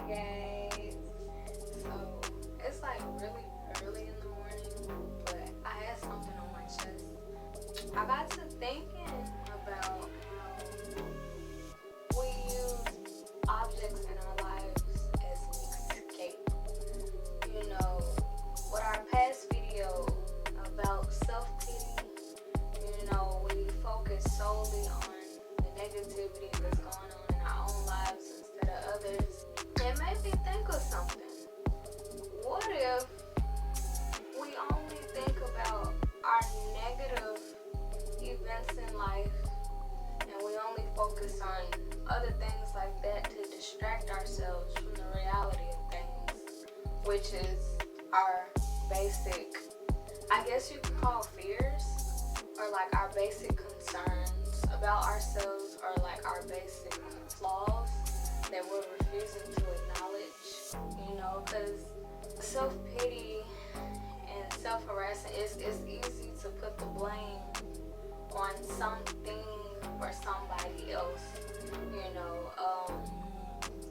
guys. So it's like really early in the morning, but I had something on my chest. I got to thinking about how we use objects in our lives as an escape. You know, with our past video about self-pity, you know, we focus solely on the negativity that's going on in our own lives instead of others. It made me think of something. What if we only think about our negative events in life and we only focus on other things like that to distract ourselves from the reality of things, which is our basic, I guess you could call fears, or like our basic concerns about ourselves, or like our basic flaws that we're refusing to acknowledge, you know, because self-pity and self-harassment, it's easy to put the blame on something or somebody else, you know,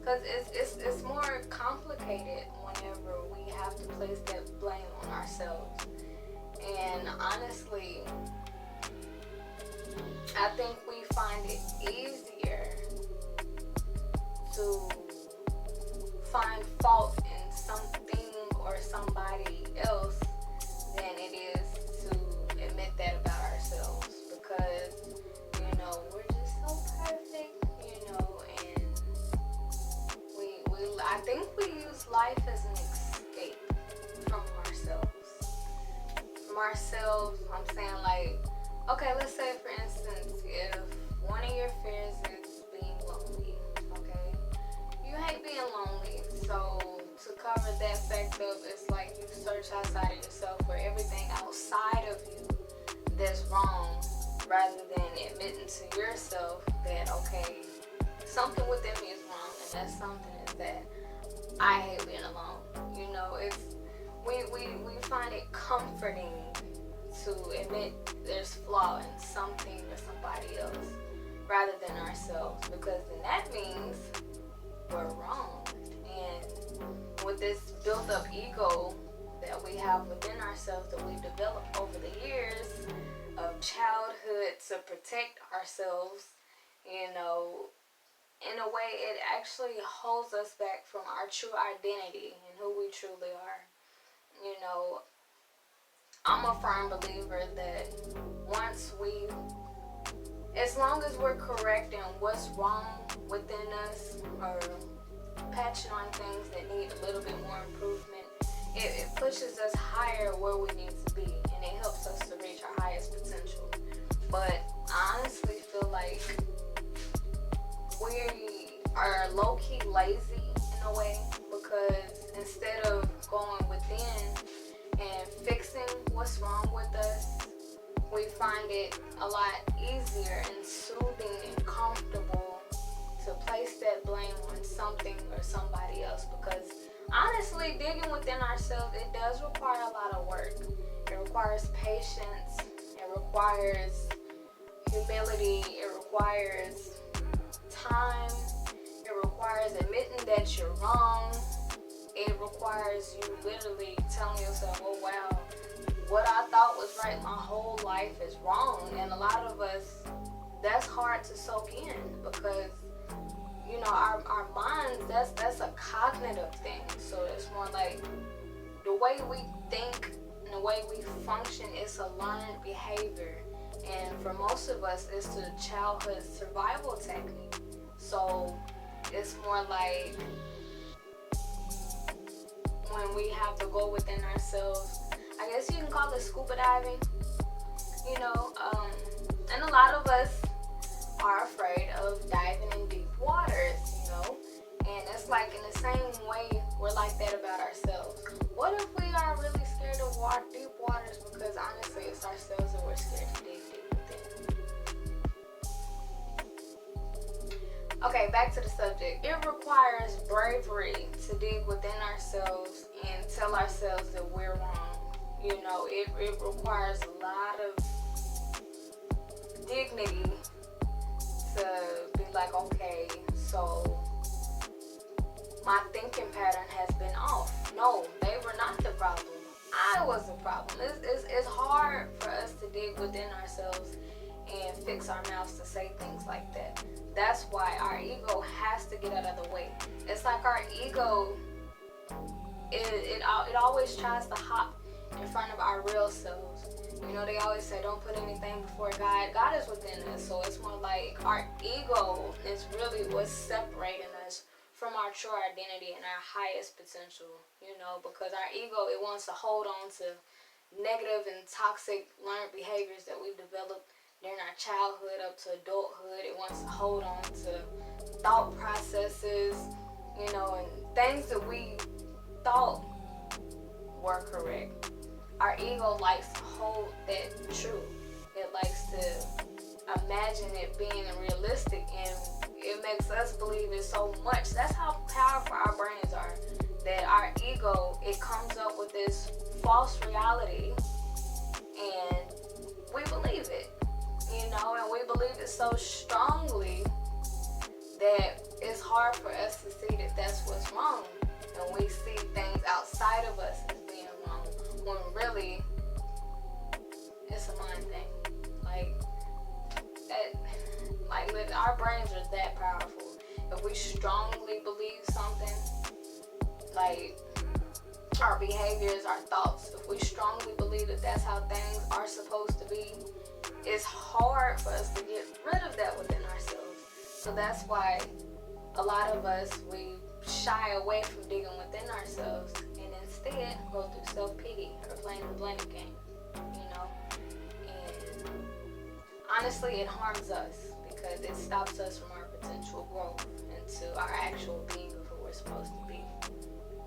because it's more complicated whenever we have to place that blame on ourselves. And honestly, I think we find it easier to find fault in something or somebody else than it is to admit that about ourselves, because, you know, we're just so perfect, you know, and I think we use life as an escape from ourselves. I'm saying, like, okay, let's say for instance, if one of your fears is being lonely, okay? You hate being lonely, so to cover that fact up, it's like you search outside of yourself for everything outside of you that's wrong, rather than admitting to yourself that, okay, something within me is wrong, and that something is that I hate being alone. You know, it's we find it comforting to admit there's flaw in something or somebody else rather than ourselves, because then that means we're wrong. And with this built up ego that we have within ourselves that we've developed over the years of childhood to protect ourselves, you know, in a way it actually holds us back from our true identity and who we truly are. You know, I'm a firm believer that as long as we're correcting what's wrong within us, or patching on things that need a little bit more improvement, it pushes us higher where we need to be, and it helps us to reach our highest potential. But I honestly feel like we are low-key lazy in a way, because instead of going within and fixing what's wrong with us, we find it a lot easier and soothing and comfortable to place that blame on something or somebody else, because honestly, digging within ourselves, it does require a lot of work. It requires patience, it requires humility, it requires time, it requires admitting that you're wrong. It requires you literally telling yourself, oh wow, what I thought was right my whole life is wrong. And a lot of us, that's hard to soak in, because, you know, our minds, that's a cognitive thing. So it's more like the way we think and the way we function is a learned behavior. And for most of us, it's a childhood survival technique. So it's more like when we have to go within ourselves, I guess you can call it scuba diving, you know, and a lot of us are afraid of diving in deep waters, you know, and it's like in the same way we're like that about ourselves. What if we are really scared of deep waters because honestly it's ourselves that we're scared to dig deep within? Okay, back to the subject. It requires bravery to dig within ourselves and tell ourselves that we're wrong. You know, it requires a lot of dignity to be like, okay, so my thinking pattern has been off. No, they were not the problem. I was the problem. It's hard for us to dig within ourselves and fix our mouths to say things like that. That's why our ego has to get out of the way. It's like our ego, it always tries to hop in front of our real selves. You know, they always say, don't put anything before God. God is within us. So it's more like our ego is really what's separating us from our true identity and our highest potential, you know, because our ego, it wants to hold on to negative and toxic learned behaviors that we've developed during our childhood up to adulthood. It wants to hold on to thought processes, you know, and things that we thought were correct. Our ego likes to hold that true. It likes to imagine it being realistic, and it makes us believe it so much. That's how powerful our brains are. That our ego, it comes up with this false reality, and we believe it, you know, and we believe it so strongly that it's hard for us to see that that's what's wrong. And we see things outside of us as being wrong, when really it's a mind thing. Like that, like our brains are that powerful. If we strongly believe something, like our behaviors, our thoughts, if we strongly believe that that's how things are supposed to be, it's hard for us to get rid of that within ourselves. So that's why a lot of us, we shy away from digging within ourselves and instead go through self-pity or playing the blame game, you know. And honestly, it harms us because it stops us from our potential growth into our actual being of who we're supposed to be.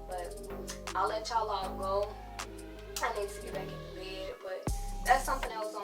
But I'll let y'all all go. I need to get back into bed, but that's something that was on